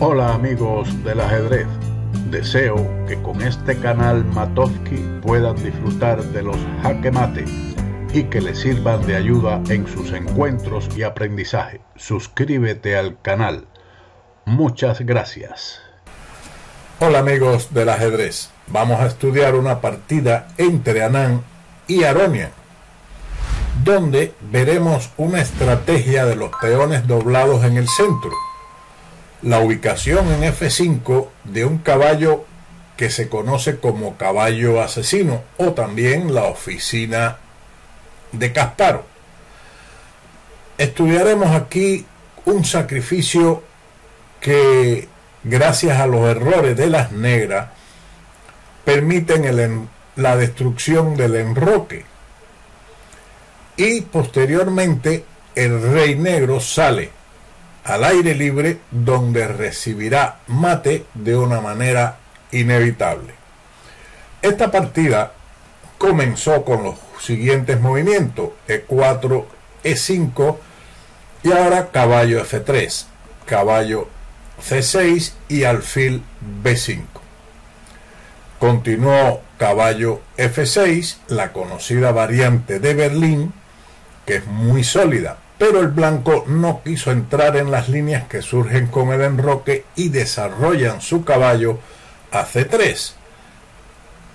Hola amigos del ajedrez, deseo que con este canal Matovsky puedan disfrutar de los jaque mate y que les sirvan de ayuda en sus encuentros y aprendizaje. Suscríbete al canal. Muchas gracias. Hola amigos del ajedrez, vamos a estudiar una partida entre Anand y Aronian, donde veremos una estrategia de los peones doblados en el centro, la ubicación en F5 de un caballo que se conoce como caballo asesino o también la oficina de Kasparov. Estudiaremos aquí un sacrificio que, gracias a los errores de las negras, permiten la destrucción del enroque, y posteriormente el rey negro sale al aire libre, donde recibirá mate de una manera inevitable. Esta partida comenzó con los siguientes movimientos: E4, E5 y ahora caballo F3, caballo C6 y alfil B5. Continuó caballo F6, la conocida variante de Berlín, que es muy sólida, pero el blanco no quiso entrar en las líneas que surgen con el enroque y desarrollan su caballo a C3,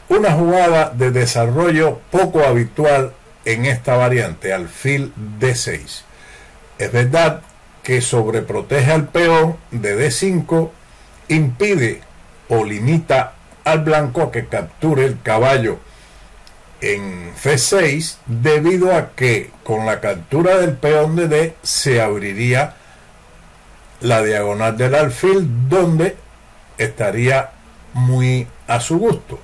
una jugada de desarrollo poco habitual en esta variante, alfil D6. Es verdad que sobreprotege al peón de D5, impide o limita al blanco a que capture el caballo en C6, debido a que con la captura del peón de D se abriría la diagonal del alfil, donde estaría muy a su gusto.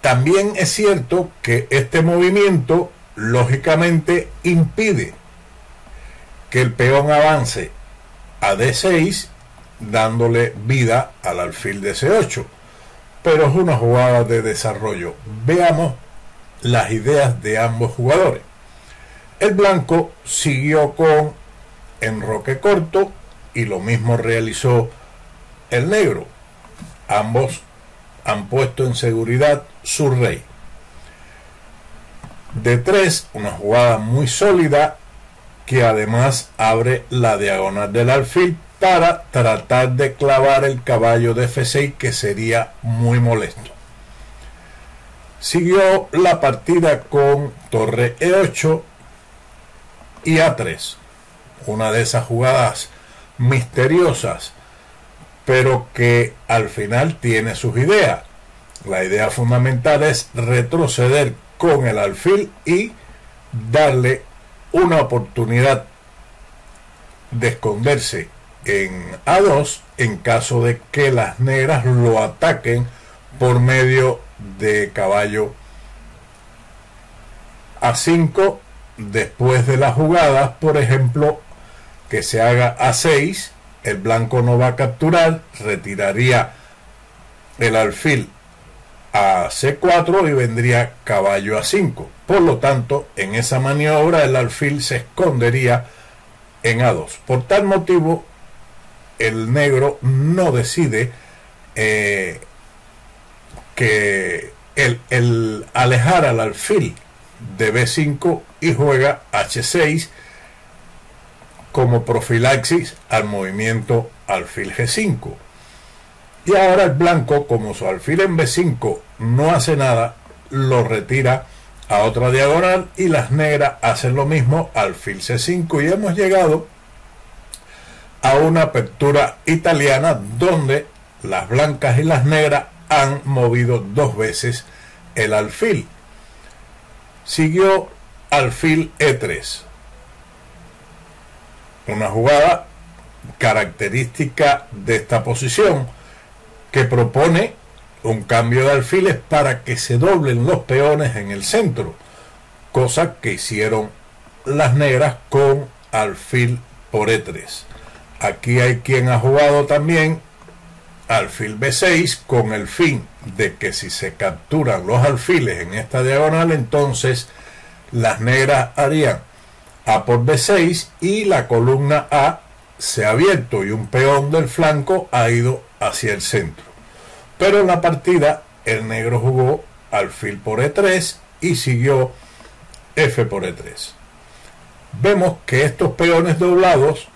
También es cierto que este movimiento lógicamente impide que el peón avance a D6, dándole vida al alfil de C8, pero es una jugada de desarrollo. Veamos las ideas de ambos jugadores. El blanco siguió con enroque corto y lo mismo realizó el negro. Ambos han puesto en seguridad su rey. D3, una jugada muy sólida que además abre la diagonal del alfil para tratar de clavar el caballo de F6, que sería muy molesto. Siguió la partida con torre E8 y A3, una de esas jugadas misteriosas, pero que al final tiene sus ideas. La idea fundamental es retroceder con el alfil y darle una oportunidad de esconderse en A2 en caso de que las negras lo ataquen por medio de caballo A5. Después de las jugadas, por ejemplo, que se haga A6, el blanco no va a capturar, retiraría el alfil a C4 y vendría caballo A5. Por lo tanto, en esa maniobra el alfil se escondería en A2. Por tal motivo, el negro no decide que el alejar al alfil de B5 y juega H6 como profilaxis al movimiento alfil G5. Y ahora el blanco, como su alfil en B5 no hace nada, lo retira a otra diagonal y las negras hacen lo mismo, alfil C5, y hemos llegado a una apertura italiana donde las blancas y las negras han movido dos veces el alfil. Siguió alfil E3, una jugada característica de esta posición que propone un cambio de alfiles para que se doblen los peones en el centro, cosa que hicieron las negras con alfil por E3. Aquí hay quien ha jugado también alfil B6 con el fin de que si se capturan los alfiles en esta diagonal, entonces las negras harían A por B6 y la columna A se ha abierto y un peón del flanco ha ido hacia el centro. Pero en la partida el negro jugó alfil por E3 y siguió F por E3. Vemos que estos peones doblados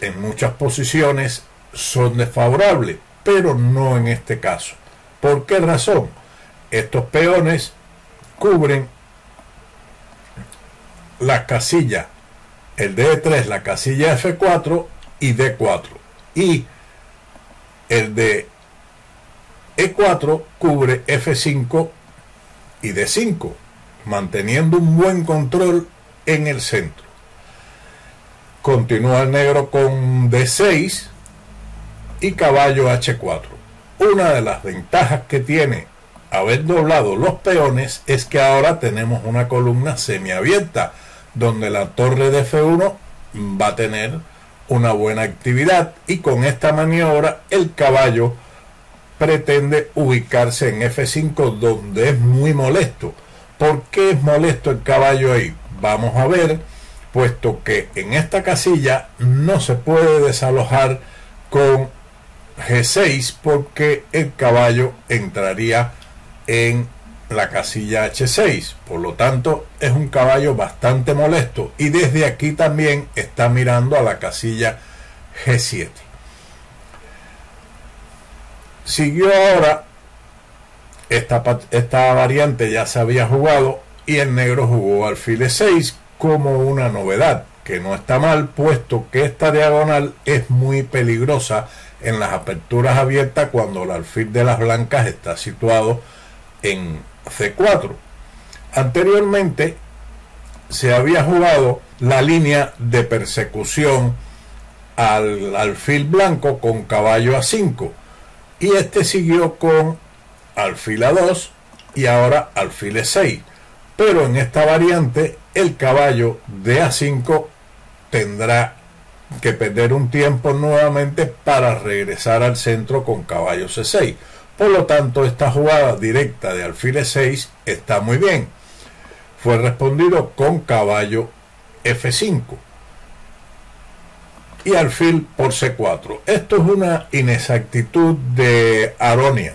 en muchas posiciones son desfavorables, pero no en este caso. ¿Por qué razón? Estos peones cubren las casillas, el de E3, la casilla F4 y D4, y el de E4 cubre F5 y D5, manteniendo un buen control en el centro. Continúa el negro con D6 y caballo H4. Una de las ventajas que tiene haber doblado los peones es que ahora tenemos una columna semiabierta donde la torre de F1 va a tener una buena actividad, y con esta maniobra el caballo pretende ubicarse en F5, donde es muy molesto. ¿Por qué es molesto el caballo ahí? Vamos a ver, puesto que en esta casilla no se puede desalojar con G6 porque el caballo entraría en la casilla H6, por lo tanto es un caballo bastante molesto, y desde aquí también está mirando a la casilla G7. Siguió ahora esta variante, ya se había jugado, y el negro jugó alfil E6 como una novedad, que no está mal, puesto que esta diagonal es muy peligrosa en las aperturas abiertas cuando el alfil de las blancas está situado en C4. Anteriormente se había jugado la línea de persecución al alfil blanco con caballo A5, y este siguió con alfil A2 y ahora alfil E6, pero en esta variante el caballo de A5 tendrá que perder un tiempo nuevamente para regresar al centro con caballo C6. Por lo tanto, esta jugada directa de alfil E6 está muy bien. Fue respondido con caballo F5 y alfil por C4. Esto es una inexactitud de Aronian.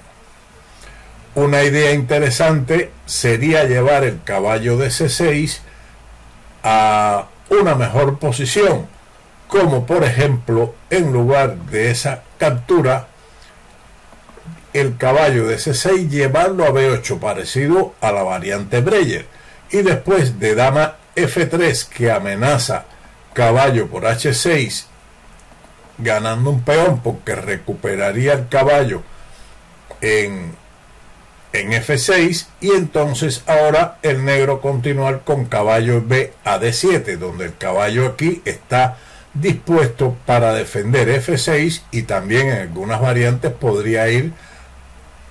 Una idea interesante sería llevar el caballo de C6 a una mejor posición, como por ejemplo, en lugar de esa captura, el caballo de C6 llevarlo a B8, parecido a la variante Breyer, y después de dama F3, que amenaza caballo por H6, ganando un peón porque recuperaría el caballo en F6, y entonces ahora el negro continuar con caballo B a D7, donde el caballo aquí está dispuesto para defender F6, y también en algunas variantes podría ir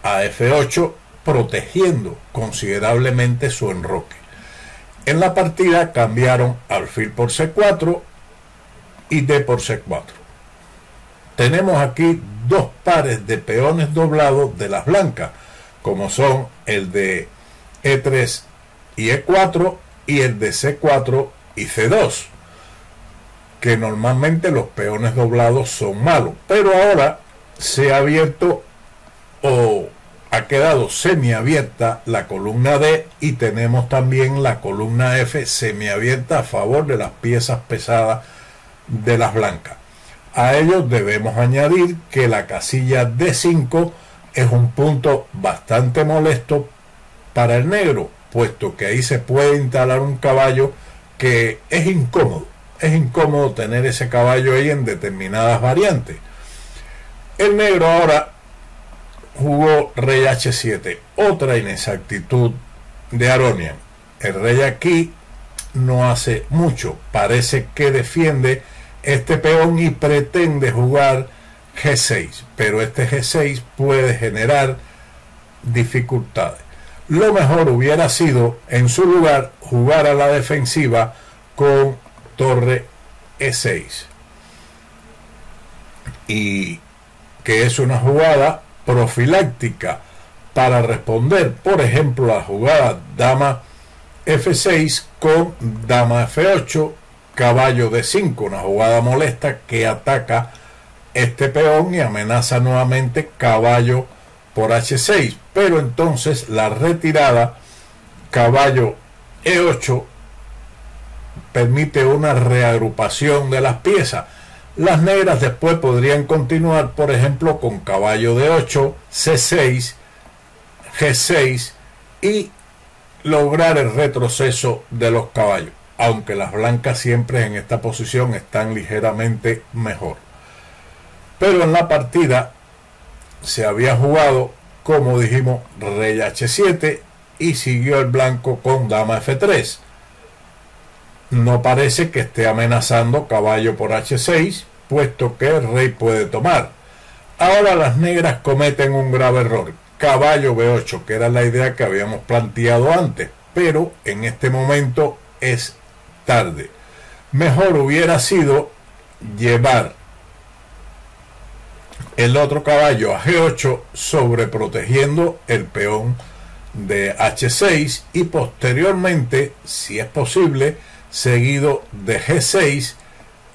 a F8, protegiendo considerablemente su enroque. En la partida cambiaron alfil por C4 y D por C4. Tenemos aquí dos pares de peones doblados de las blancas, como son el de E3 y E4 y el de C4 y C2, que normalmente los peones doblados son malos, pero ahora se ha abierto o ha quedado semiabierta la columna D, y tenemos también la columna F semiabierta a favor de las piezas pesadas de las blancas. A ello debemos añadir que la casilla D5 es un punto bastante molesto para el negro, puesto que ahí se puede instalar un caballo que es incómodo. Es incómodo tener ese caballo ahí en determinadas variantes. El negro ahora jugó rey H7, otra inexactitud de Aronian. El rey aquí no hace mucho, parece que defiende este peón y pretende jugar G6, pero este G6 puede generar dificultades. Lo mejor hubiera sido, en su lugar, jugar a la defensiva con torre E6, y que es una jugada profiláctica para responder, por ejemplo, a la jugada dama F6 con dama F8 caballo D5, una jugada molesta que ataca este peón y amenaza nuevamente caballo por H6, pero entonces la retirada caballo E8 permite una reagrupación de las piezas. Las negras después podrían continuar, por ejemplo, con caballo D8, C6, G6 y lograr el retroceso de los caballos, aunque las blancas siempre en esta posición están ligeramente mejor. Pero en la partida se había jugado, como dijimos, rey H7 y siguió el blanco con dama F3. No parece que esté amenazando caballo por H6, puesto que el rey puede tomar. Ahora las negras cometen un grave error. Caballo B8, que era la idea que habíamos planteado antes, pero en este momento es tarde. Mejor hubiera sido llevar el otro caballo a G8, sobreprotegiendo el peón de H6 y posteriormente, si es posible, seguido de G6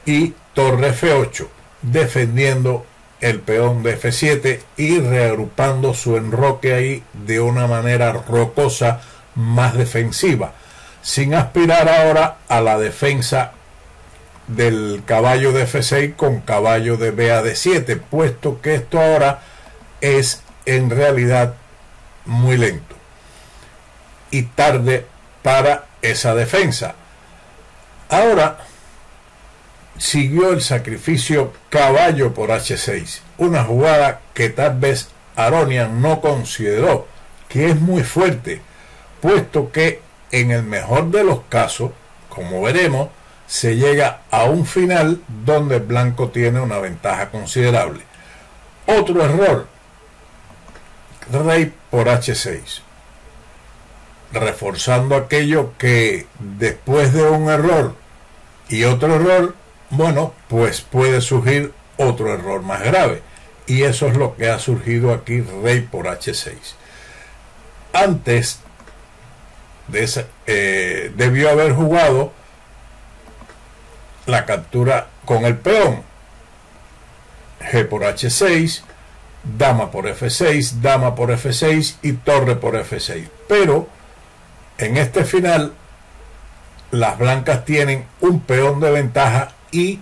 y torre F8, defendiendo el peón de F7 y reagrupando su enroque ahí de una manera rocosa más defensiva, sin aspirar ahora a la defensa del caballo de F6 con caballo de B a D7, puesto que esto ahora es en realidad muy lento y tarde para esa defensa. Ahora siguió el sacrificio caballo por H6, una jugada que tal vez Aronian no consideró, que es muy fuerte, puesto que en el mejor de los casos, como veremos, se llega a un final donde el blanco tiene una ventaja considerable. Otro error, rey por H6, reforzando aquello que después de un error y otro error, bueno, pues puede surgir otro error más grave, y eso es lo que ha surgido aquí, rey por H6. Antes de ese, debió haber jugado la captura con el peón, G por H6, dama por F6, dama por F6 y torre por F6, pero en este final las blancas tienen un peón de ventaja y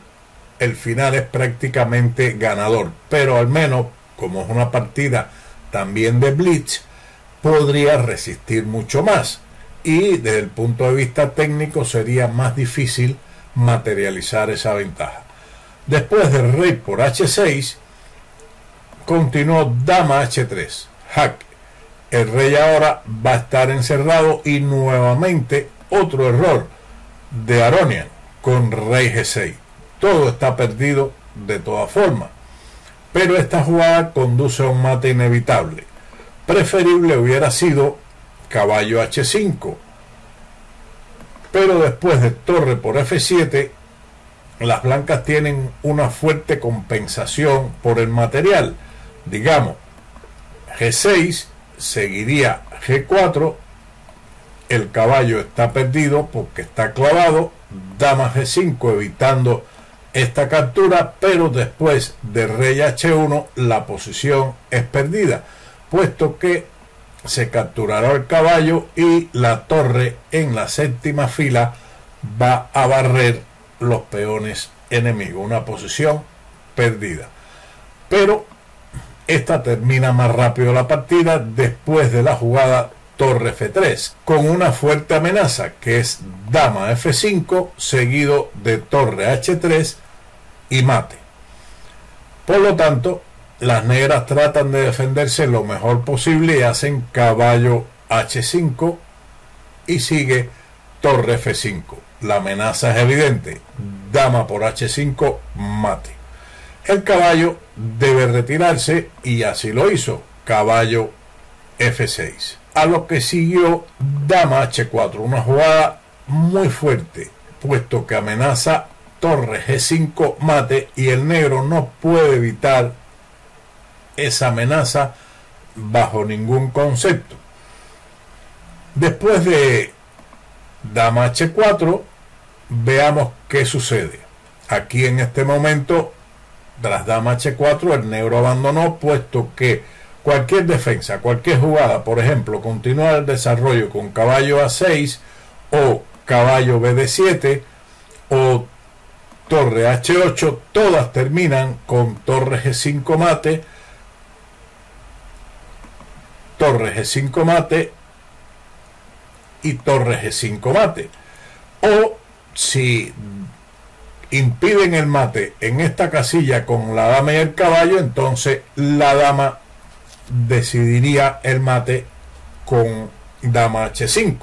el final es prácticamente ganador, pero al menos, como es una partida también de blitz, podría resistir mucho más y desde el punto de vista técnico sería más difícil materializar esa ventaja. Después del rey por H6 continuó dama H3, jaque. El rey ahora va a estar encerrado y nuevamente otro error de Aronian con rey G6. Todo está perdido de todas formas, pero esta jugada conduce a un mate inevitable. Preferible hubiera sido caballo H5, pero después de torre por F7 las blancas tienen una fuerte compensación por el material. Digamos, G6 seguiría G4, el caballo está perdido porque está clavado, dama G5 evitando esta captura, pero después de rey H1 la posición es perdida, puesto que se capturará el caballo y la torre en la séptima fila va a barrer los peones enemigos, una posición perdida. Pero esta termina más rápido la partida después de la jugada torre F3, con una fuerte amenaza que es dama F5 seguido de torre H3 y mate. Por lo tanto, las negras tratan de defenderse lo mejor posible y hacen caballo H5 y sigue torre F5. La amenaza es evidente, dama por H5, mate. El caballo debe retirarse y así lo hizo, caballo F6. A lo que siguió dama H4, una jugada muy fuerte, puesto que amenaza torre G5, mate, y el negro no puede evitar esa amenaza bajo ningún concepto. Después de dama H4, veamos qué sucede. Aquí en este momento, tras dama h4, el negro abandonó, puesto que cualquier defensa, cualquier jugada, por ejemplo, continuar el desarrollo con caballo a6 o caballo bd7 o torre h8, todas terminan con torre g5 mate, torre g5 mate y torre g5 mate. O si impiden el mate en esta casilla con la dama y el caballo, entonces la dama decidiría el mate con dama h5.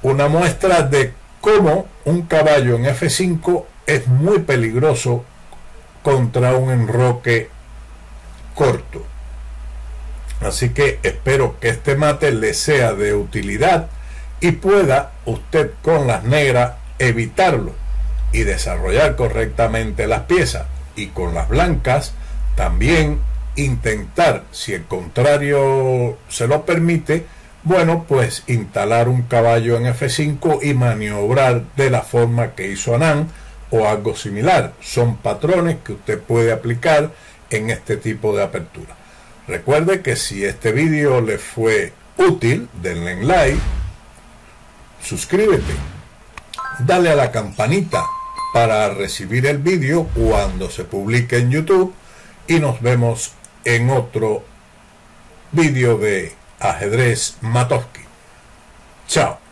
Una muestra de cómo un caballo en f5 es muy peligroso contra un enroque corto. Así que espero que este mate le sea de utilidad y pueda usted con las negras evitarlo y desarrollar correctamente las piezas, y con las blancas también intentar, si el contrario se lo permite, bueno, pues instalar un caballo en f5 y maniobrar de la forma que hizo Anand o algo similar. Son patrones que usted puede aplicar en este tipo de apertura. Recuerde que si este vídeo le fue útil, denle en like, suscríbete, dale a la campanita para recibir el vídeo cuando se publique en YouTube, y nos vemos en otro vídeo de Ajedrez Matovsky. Chao.